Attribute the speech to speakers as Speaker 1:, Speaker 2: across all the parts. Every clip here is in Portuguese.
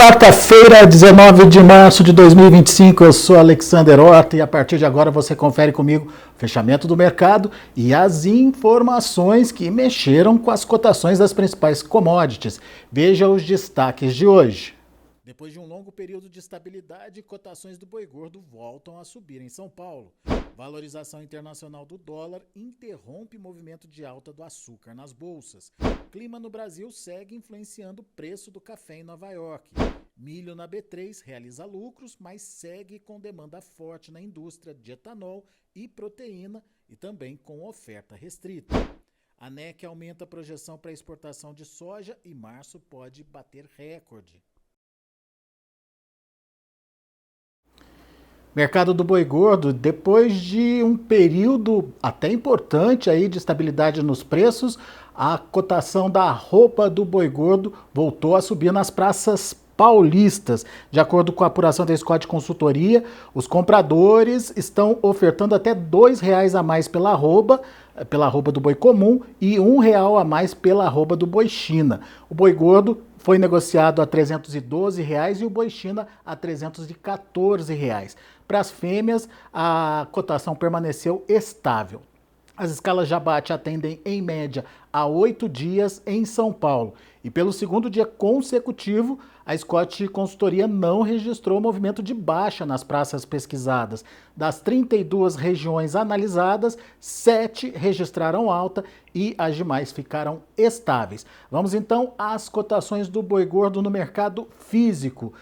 Speaker 1: quarta-feira, 19 de março de 2025, eu sou Alexander Horta e a partir de agora você confere comigo o fechamento do mercado e as informações que mexeram com as cotações das principais commodities. Veja os destaques de hoje. Depois de um longo período de estabilidade, cotações do boi gordo voltam a subir em São Paulo. Valorização internacional do dólar interrompe movimento de alta do açúcar nas bolsas. Clima no Brasil segue influenciando o preço do café em Nova York. Milho na B3 realiza lucros, mas segue com demanda forte na indústria de etanol e proteína e também com oferta restrita. A ANEC aumenta a projeção para exportação de soja e março pode bater recorde. Mercado do boi gordo, depois de um período até importante aí de estabilidade nos preços, a cotação da arroba do boi gordo voltou a subir nas praças paulistas. De acordo com a apuração da Scott Consultoria, os compradores estão ofertando até R$2 a mais pela arroba do boi comum e R$1 a mais pela arroba do boi China. O boi gordo foi negociado a R$312 e o boi China a R$314. Para as fêmeas, a cotação permaneceu estável. As escalas de abate atendem, em média, a 8 dias em São Paulo. E pelo segundo dia consecutivo, a Scott Consultoria não registrou movimento de baixa nas praças pesquisadas. Das 32 regiões analisadas, 7 registraram alta e as demais ficaram estáveis. Vamos então às cotações do boi gordo no mercado físico.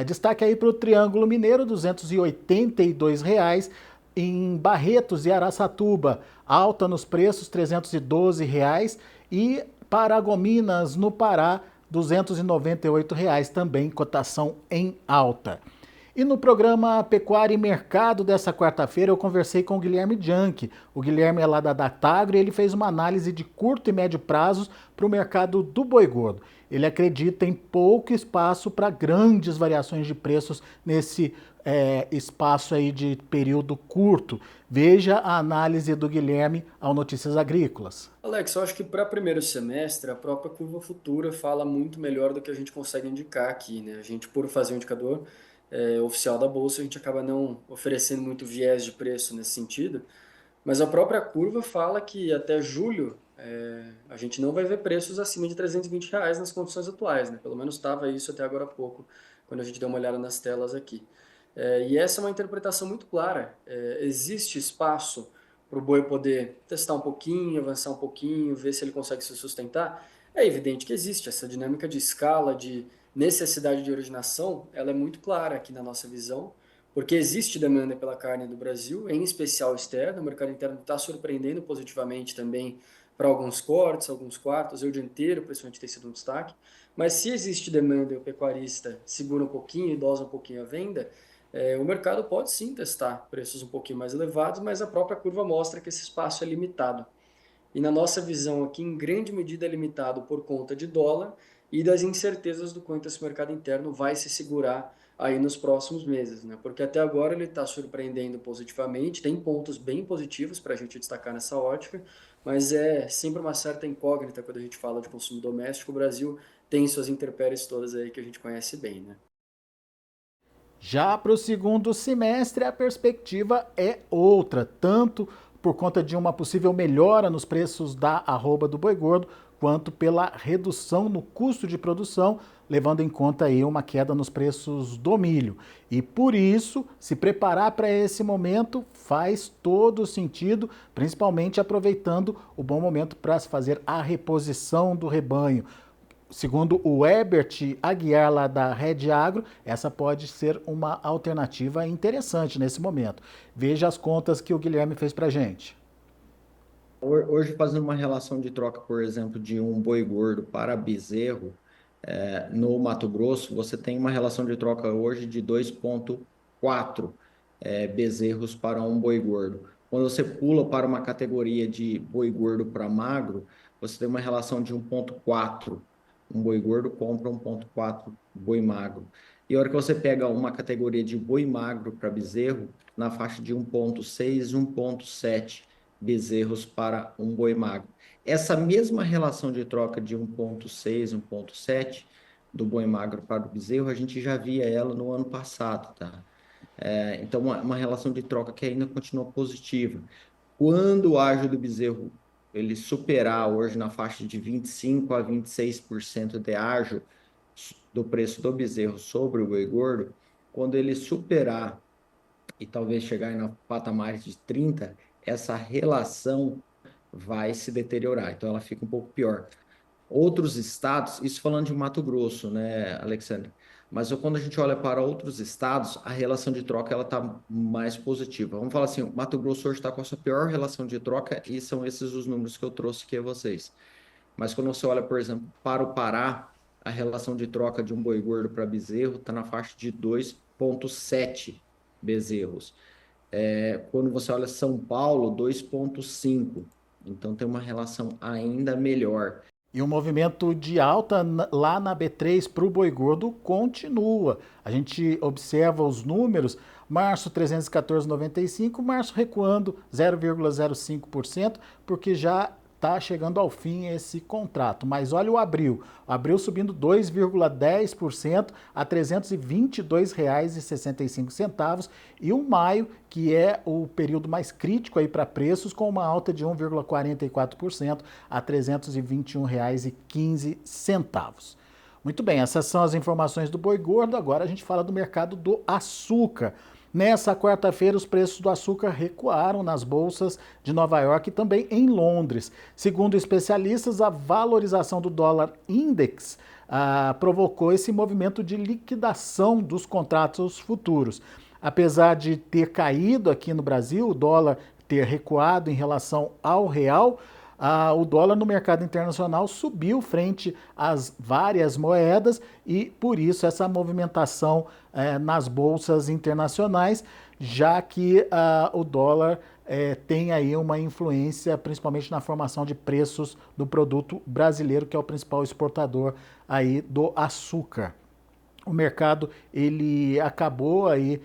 Speaker 1: Destaque aí para o Triângulo Mineiro, R$282. Em Barretos e Araçatuba, alta nos preços, R$312. E Paragominas, no Pará, R$298, também cotação em alta. E no programa Pecuária e Mercado dessa quarta-feira eu conversei com o Guilherme Janke. O Guilherme é lá da Datagro e ele fez uma análise de curto e médio prazos para o mercado do boi gordo. Ele acredita em pouco espaço para grandes variações de preços nesse espaço aí de período curto. Veja a análise do Guilherme ao Notícias Agrícolas.
Speaker 2: Alex, eu acho que para primeiro semestre a própria curva futura fala muito melhor do que a gente consegue indicar aqui, né? A gente, por fazer um indicador oficial da Bolsa, a gente acaba não oferecendo muito viés de preço nesse sentido, mas a própria curva fala que até julho a gente não vai ver preços acima de R$320 nas condições atuais, né? Pelo menos estava isso até agora há pouco, quando a gente deu uma olhada nas telas aqui. E essa é uma interpretação muito clara. Existe espaço para o boi poder testar um pouquinho, avançar um pouquinho, ver se ele consegue se sustentar? É evidente que existe. Essa dinâmica de escala, de necessidade de originação, ela é muito clara aqui na nossa visão, porque existe demanda pela carne do Brasil, em especial externa. O mercado interno está surpreendendo positivamente também para alguns cortes, alguns quartos, eu dianteiro, principalmente tem sido um destaque. Mas se existe demanda e o pecuarista segura um pouquinho e dosa um pouquinho a venda, o mercado pode sim testar preços um pouquinho mais elevados, mas a própria curva mostra que esse espaço é limitado. E na nossa visão aqui, em grande medida, é limitado por conta de dólar e das incertezas do quanto esse mercado interno vai se segurar aí nos próximos meses, né? Porque até agora ele está surpreendendo positivamente, tem pontos bem positivos para a gente destacar nessa ótica, mas é sempre uma certa incógnita quando a gente fala de consumo doméstico. O Brasil tem suas intempéries todas aí que a gente conhece bem, né?
Speaker 1: Já para o segundo semestre, a perspectiva é outra, tanto por conta de uma possível melhora nos preços da arroba do boi gordo, quanto pela redução no custo de produção, levando em conta aí uma queda nos preços do milho. E por isso, se preparar para esse momento faz todo sentido, principalmente aproveitando o bom momento para se fazer a reposição do rebanho. Segundo o Herbert Aguiar, lá da Red Agro, essa pode ser uma alternativa interessante nesse momento. Veja as contas que o Guilherme fez para a gente.
Speaker 3: Hoje, fazendo uma relação de troca, por exemplo, de um boi gordo para bezerro, no Mato Grosso, você tem uma relação de troca hoje de 2,4 bezerros para um boi gordo. Quando você pula para uma categoria de boi gordo para magro, você tem uma relação de 1,4. Um boi gordo compra 1,4 boi magro. E a hora que você pega uma categoria de boi magro para bezerro, na faixa de 1,6 e 1,7 bezerros para um boi magro. Essa mesma relação de troca de 1,6, 1,7 do boi magro para o bezerro, a gente já via ela no ano passado, tá? Então, uma relação de troca que ainda continua positiva. Quando o ágio do bezerro ele superar hoje na faixa de 25 a 26% de ágio do preço do bezerro sobre o boi gordo, quando ele superar e talvez chegar em patamares de 30, essa relação vai se deteriorar. Então ela fica um pouco pior. Outros estados, isso falando de Mato Grosso, né, Alexandre? Mas quando a gente olha para outros estados, a relação de troca ela está mais positiva. Vamos falar assim, o Mato Grosso hoje está com a sua pior relação de troca e são esses os números que eu trouxe aqui a vocês. Mas quando você olha, por exemplo, para o Pará, a relação de troca de um boi gordo para bezerro está na faixa de 2,7 bezerros. Quando você olha São Paulo, 2,5. Então tem uma relação ainda melhor.
Speaker 1: E o movimento de alta lá na B3 para o boi gordo continua. A gente observa os números, março 314,95, março recuando 0,05%, porque já está chegando ao fim esse contrato. Mas olha o abril subindo 2,10% a R$ 322,65 e o maio, que é o período mais crítico aí para preços, com uma alta de 1,44% a R$ 321,15. Muito bem, essas são as informações do boi gordo. Agora a gente fala do mercado do açúcar. Nessa quarta-feira, os preços do açúcar recuaram nas bolsas de Nova York e também em Londres. Segundo especialistas, a valorização do dólar index provocou esse movimento de liquidação dos contratos futuros. Apesar de ter caído aqui no Brasil, o dólar ter recuado em relação ao real, o dólar no mercado internacional subiu frente às várias moedas e por isso essa movimentação nas bolsas internacionais, já que o dólar tem aí uma influência principalmente na formação de preços do produto brasileiro, que é o principal exportador aí do açúcar. O mercado ele acabou aí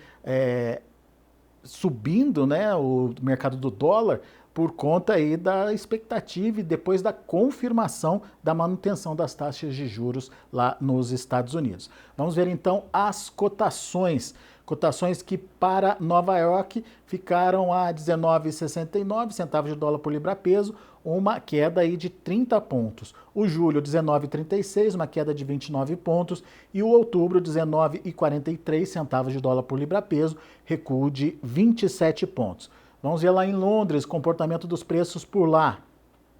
Speaker 1: subindo, né, o mercado do dólar, por conta aí da expectativa e depois da confirmação da manutenção das taxas de juros lá nos Estados Unidos. Vamos ver então as cotações. Cotações que para Nova York ficaram a 19,69 centavos de dólar por libra-peso, uma queda aí de 30 pontos. O julho, 19,36, uma queda de 29 pontos. E o outubro, 19,43 centavos de dólar por libra-peso, recuo de 27 pontos. Vamos ver lá em Londres, comportamento dos preços por lá.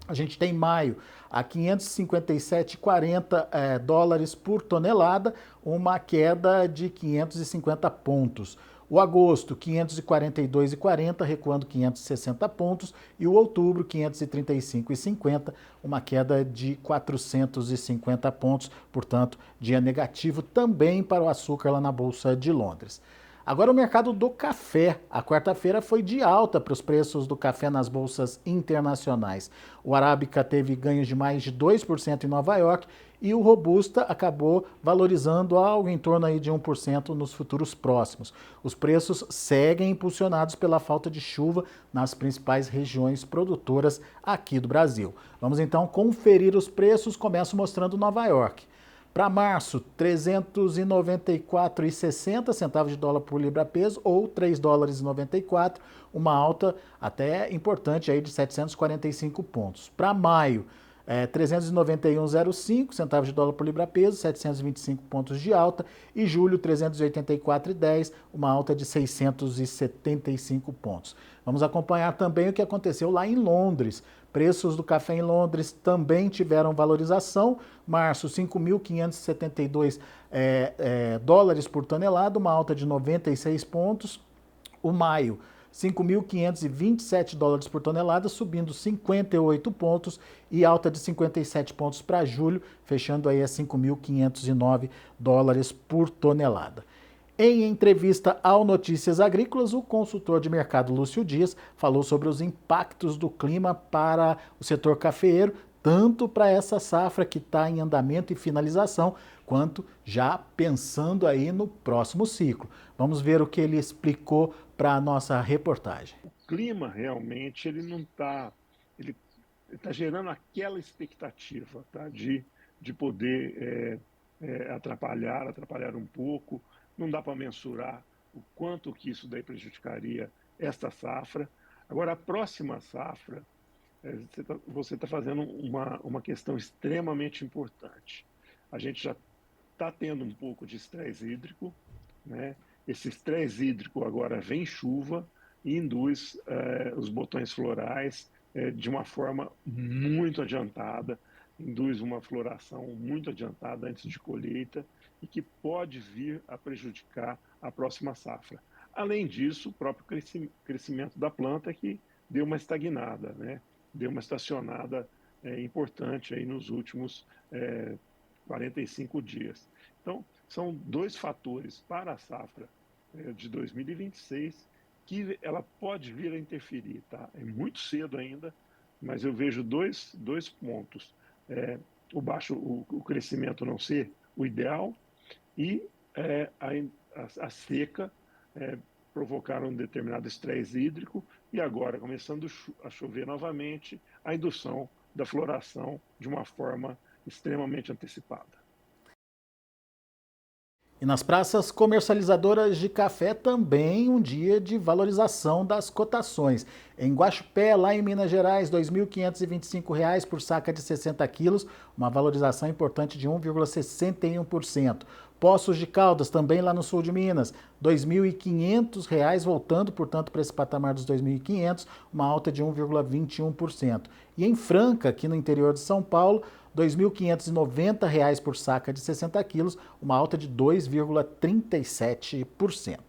Speaker 1: A gente tem maio a 557,40 dólares por tonelada, uma queda de 550 pontos. O agosto, 542,40, recuando 560 pontos. E o outubro, 535,50, uma queda de 450 pontos. Portanto, dia negativo também para o açúcar lá na Bolsa de Londres. Agora o mercado do café. A quarta-feira foi de alta para os preços do café nas bolsas internacionais. O Arábica teve ganhos de mais de 2% em Nova York e o Robusta acabou valorizando algo em torno aí de 1% nos futuros próximos. Os preços seguem impulsionados pela falta de chuva nas principais regiões produtoras aqui do Brasil. Vamos então conferir os preços. Começo mostrando Nova York. Para março, 394,60 centavos de dólar por libra-peso ou 3 dólares e 94, uma alta até importante aí de 745 pontos. Para maio, 391,05 centavos de dólar por libra-peso, 725 pontos de alta. E julho, 384,10, uma alta de 675 pontos. Vamos acompanhar também o que aconteceu lá em Londres. Preços do café em Londres também tiveram valorização. Março, 5.572 dólares por tonelada, uma alta de 96 pontos. O maio, 5.527 dólares por tonelada, subindo 58 pontos e alta de 57 pontos para julho, fechando aí a 5.509 dólares por tonelada. Em entrevista ao Notícias Agrícolas, o consultor de mercado Lúcio Dias falou sobre os impactos do clima para o setor cafeeiro, tanto para essa safra que está em andamento e finalização, quanto já pensando aí no próximo ciclo. Vamos ver o que ele explicou para a nossa reportagem.
Speaker 4: O clima realmente ele não está, ele está gerando aquela expectativa, tá, de poder atrapalhar um pouco. Não dá para mensurar o quanto que isso daí prejudicaria esta safra. Agora, a próxima safra, você tá fazendo uma questão extremamente importante. A gente já está tendo um pouco de estresse hídrico, né? Esse estresse hídrico agora vem chuva e induz os botões florais de uma forma muito adiantada, induz uma floração muito adiantada antes de colheita e que pode vir a prejudicar a próxima safra. Além disso, o próprio crescimento da planta que deu uma estagnada, né? Deu uma estacionada importante aí nos últimos 45 dias. Então, são dois fatores para a safra de 2026 que ela pode vir a interferir, tá? É muito cedo ainda, mas eu vejo dois pontos. O crescimento não ser o ideal e a seca provocar um determinado estresse hídrico e agora, começando a chover novamente, a indução da floração de uma forma extremamente antecipada.
Speaker 1: E nas praças comercializadoras de café também um dia de valorização das cotações. Em Guaxupé, lá em Minas Gerais, R$ 2.525 por saca de 60 quilos, uma valorização importante de 1,61%. Poços de Caldas, também lá no sul de Minas, R$ 2.500, voltando, portanto, para esse patamar dos 2.500, uma alta de 1,21%. E em Franca, aqui no interior de São Paulo, R$ 2.590 por saca de 60 quilos, uma alta de 2,37%.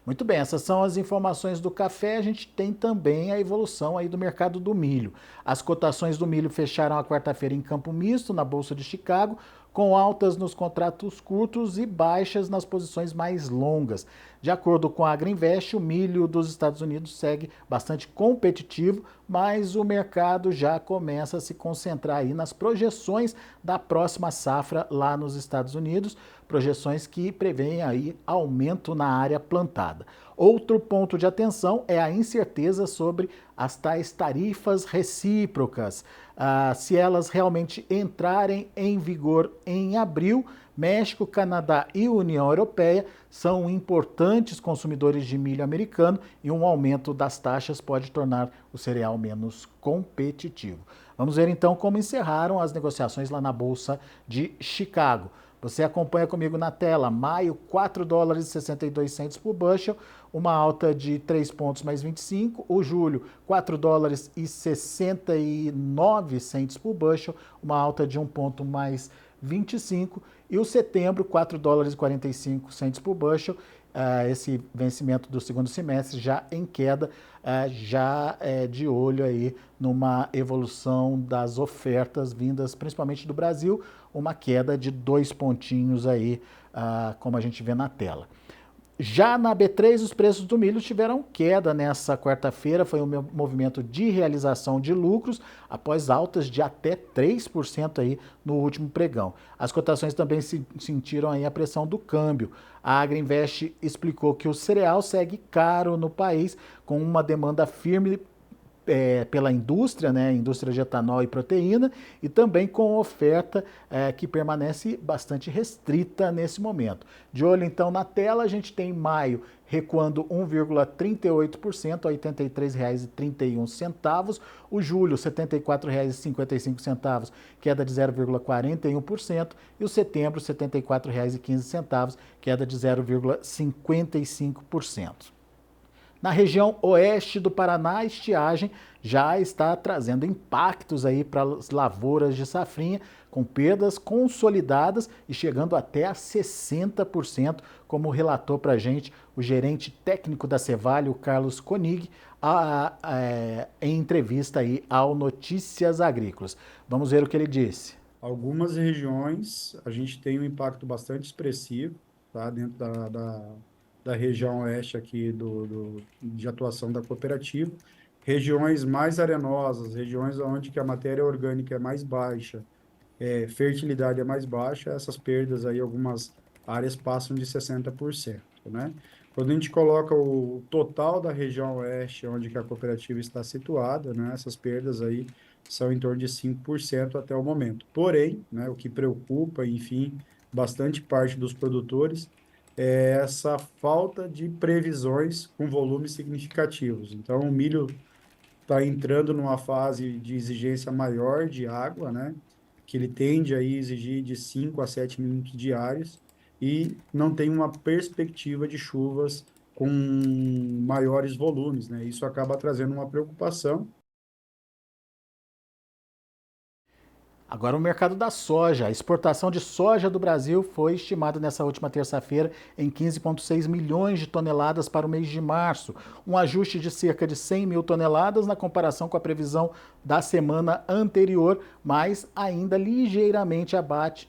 Speaker 1: Muito bem, essas são as informações do café. A gente tem também a evolução aí do mercado do milho. As cotações do milho fecharam a quarta-feira em Campo Misto, na Bolsa de Chicago, com altas nos contratos curtos e baixas nas posições mais longas. De acordo com a Agrinvest, o milho dos Estados Unidos segue bastante competitivo, mas o mercado já começa a se concentrar aí nas projeções da próxima safra lá nos Estados Unidos, projeções que prevêem aí aumento na área plantada. Outro ponto de atenção é a incerteza sobre as tais tarifas recíprocas. Se elas realmente entrarem em vigor em abril, México, Canadá e União Europeia são importantes consumidores de milho americano e um aumento das taxas pode tornar o cereal menos competitivo. Vamos ver então como encerraram as negociações lá na Bolsa de Chicago. Você acompanha comigo na tela, maio, 4 dólares e 62 centes por bushel, uma alta de 3 pontos mais 25. O julho, 4 dólares e 69 centes por bushel, uma alta de 1 ponto mais 25. E o setembro, 4 dólares e 45 centes por bushel, esse vencimento do segundo semestre já em queda, já de olho aí numa evolução das ofertas vindas principalmente do Brasil, uma queda de 2 pontinhos aí, como a gente vê na tela. Já na B3, os preços do milho tiveram queda nessa quarta-feira, foi um movimento de realização de lucros, após altas de até 3% aí no último pregão. As cotações também sentiram aí a pressão do câmbio. A Agrinvest explicou que o cereal segue caro no país, com uma demanda firme pela indústria, né, indústria de etanol e proteína, e também com oferta que permanece bastante restrita nesse momento. De olho então na tela, a gente tem maio recuando 1,38% a R$ 83,31, o julho R$ 74,55, queda de 0,41%, e o setembro R$ 74,15, queda de 0,55%. Na região oeste do Paraná, a estiagem já está trazendo impactos aí para as lavouras de safrinha, com perdas consolidadas e chegando até a 60%, como relatou para a gente o gerente técnico da Cevale, o Carlos Koenig, em entrevista aí ao Notícias Agrícolas. Vamos ver o que ele disse.
Speaker 5: Algumas regiões a gente tem um impacto bastante expressivo, tá, dentro da região oeste aqui de atuação da cooperativa. Regiões mais arenosas, regiões onde que a matéria orgânica é mais baixa, fertilidade é mais baixa, essas perdas aí, algumas áreas passam de 60%, né? Quando a gente coloca o total da região oeste, onde que a cooperativa está situada, né, essas perdas aí são em torno de 5% até o momento. Porém, né, o que preocupa, enfim, bastante parte dos produtores, é essa falta de previsões com volumes significativos. Então, o milho está entrando numa fase de exigência maior de água, né? Que ele tende a exigir de 5 a 7 minutos diários e não tem uma perspectiva de chuvas com maiores volumes, né? Isso acaba trazendo uma preocupação.
Speaker 1: Agora o mercado da soja. A exportação de soja do Brasil foi estimada nessa última terça-feira em 15,6 milhões de toneladas para o mês de março, um ajuste de cerca de 100 mil toneladas na comparação com a previsão da semana anterior, mas ainda ligeiramente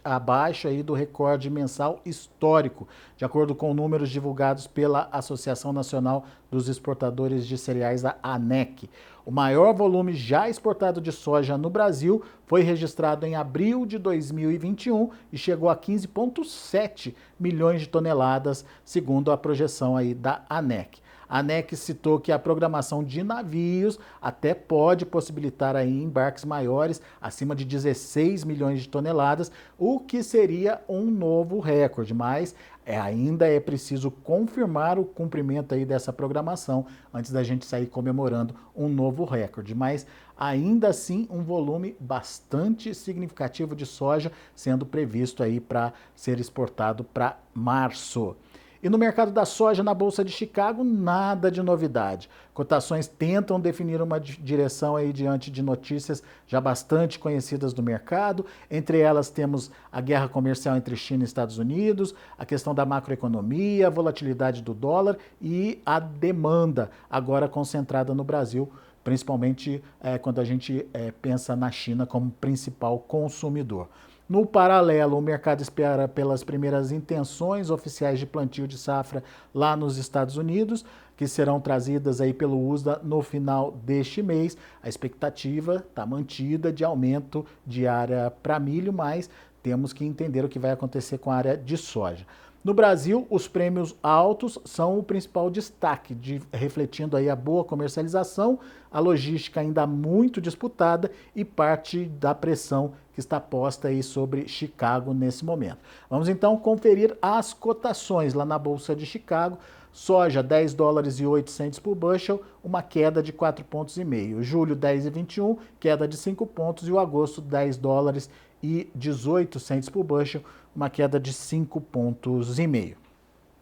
Speaker 1: abaixo aí do recorde mensal histórico, de acordo com números divulgados pela Associação Nacional dos Exportadores de Cereais, a ANEC. O maior volume já exportado de soja no Brasil foi registrado em abril de 2021 e chegou a 15,7 milhões de toneladas, segundo a projeção aí da ANEC. A ANEC citou que a programação de navios até pode possibilitar aí embarques maiores, acima de 16 milhões de toneladas, o que seria um novo recorde, mas ainda é preciso confirmar o cumprimento aí dessa programação antes da gente sair comemorando um novo recorde. Mas ainda assim um volume bastante significativo de soja sendo previsto aí para ser exportado para março. E no mercado da soja na Bolsa de Chicago, nada de novidade. Cotações tentam definir uma direção aí diante de notícias já bastante conhecidas do mercado. Entre elas temos a guerra comercial entre China e Estados Unidos, a questão da macroeconomia, a volatilidade do dólar e a demanda agora concentrada no Brasil, principalmente quando a gente pensa na China como principal consumidor. No paralelo, o mercado espera pelas primeiras intenções oficiais de plantio de safra lá nos Estados Unidos, que serão trazidas aí pelo USDA no final deste mês. A expectativa está mantida de aumento de área para milho, mas temos que entender o que vai acontecer com a área de soja. No Brasil, os prêmios altos são o principal destaque, refletindo aí a boa comercialização, a logística ainda muito disputada e parte da pressão que está posta aí sobre Chicago nesse momento. Vamos então conferir as cotações lá na Bolsa de Chicago. Soja, 10 dólares e 8 cents por bushel, uma queda de 4,5 pontos. Julho, 10,21, queda de 5 pontos. E o agosto, 10 dólares e 18 cents por bushel, uma queda de 5,5 pontos.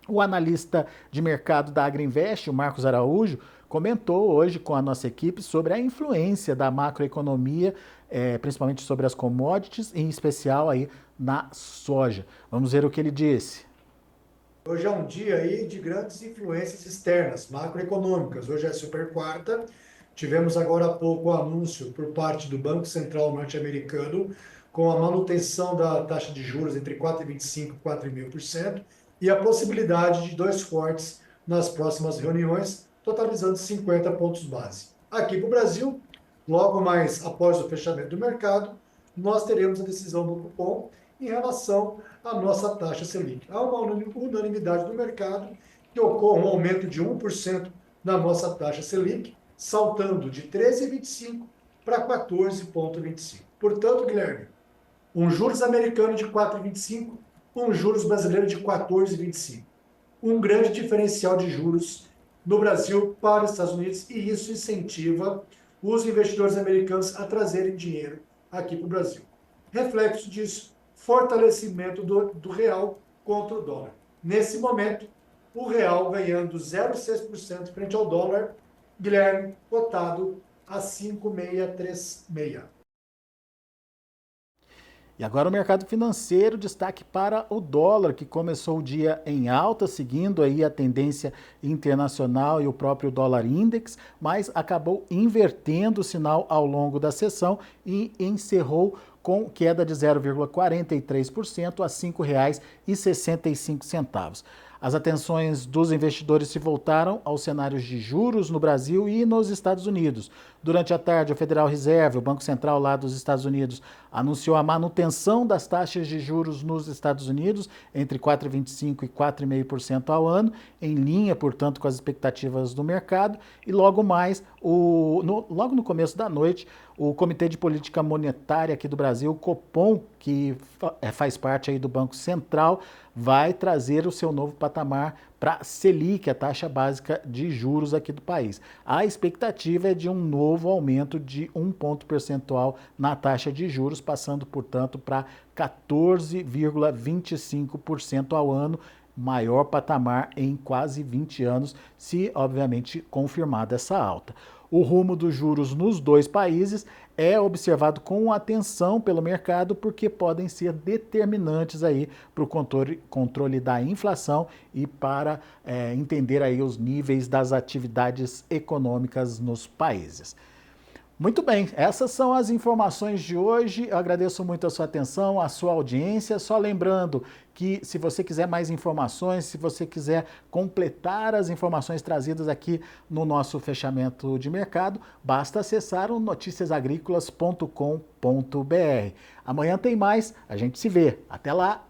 Speaker 1: O analista de mercado da Agriinvest, o Marcos Araújo, comentou hoje com a nossa equipe sobre a influência da macroeconomia, principalmente sobre as commodities, em especial aí na soja. Vamos ver o que ele disse.
Speaker 6: Hoje é um dia aí de grandes influências externas, macroeconômicas. Hoje é super quarta. Tivemos agora há pouco o anúncio por parte do Banco Central norte-americano com a manutenção da taxa de juros entre 4,25% e 4,5% e a possibilidade de 2 cortes nas próximas reuniões, totalizando 50 pontos base. Aqui para o Brasil, logo mais após o fechamento do mercado, nós teremos a decisão do Copom em relação à nossa taxa Selic. Há uma unanimidade do mercado que ocorra um aumento de 1% na nossa taxa Selic, saltando de 13,25% para 14,25%. Portanto, Guilherme, um juros americano de 4,25%, um juros brasileiro de 14,25%. Um grande diferencial de juros no Brasil para os Estados Unidos e isso incentiva os investidores americanos a trazerem dinheiro aqui para o Brasil. Reflexo disso, fortalecimento do real contra o dólar. Nesse momento, o real ganhando 0,6% frente ao dólar, Guilherme, cotado a 5,636.
Speaker 1: E agora o mercado financeiro, destaque para o dólar, que começou o dia em alta, seguindo aí a tendência internacional e o próprio dólar index, mas acabou invertendo o sinal ao longo da sessão e encerrou com queda de 0,43% a R$ 5,65. As atenções dos investidores se voltaram aos cenários de juros no Brasil e nos Estados Unidos. Durante a tarde, o Federal Reserve, o Banco Central lá dos Estados Unidos, anunciou a manutenção das taxas de juros nos Estados Unidos entre 4,25% e 4,5% ao ano, em linha, portanto, com as expectativas do mercado. E logo mais, logo no começo da noite, o Comitê de Política Monetária aqui do Brasil, o Copom, que faz parte aí do Banco Central, vai trazer o seu novo patamar para a Selic, a taxa básica de juros aqui do país. A expectativa é de um novo aumento de 1 ponto percentual na taxa de juros, passando, portanto, para 14,25% ao ano, maior patamar em quase 20 anos, se, obviamente, confirmada essa alta. O rumo dos juros nos dois países é observado com atenção pelo mercado, porque podem ser determinantes aí para o controle da inflação e para entender aí os níveis das atividades econômicas nos países. Muito bem, essas são as informações de hoje. Eu agradeço muito a sua atenção, a sua audiência. Só lembrando que se você quiser mais informações, se você quiser completar as informações trazidas aqui no nosso fechamento de mercado, basta acessar o noticiasagricolas.com.br. Amanhã tem mais, a gente se vê. Até lá!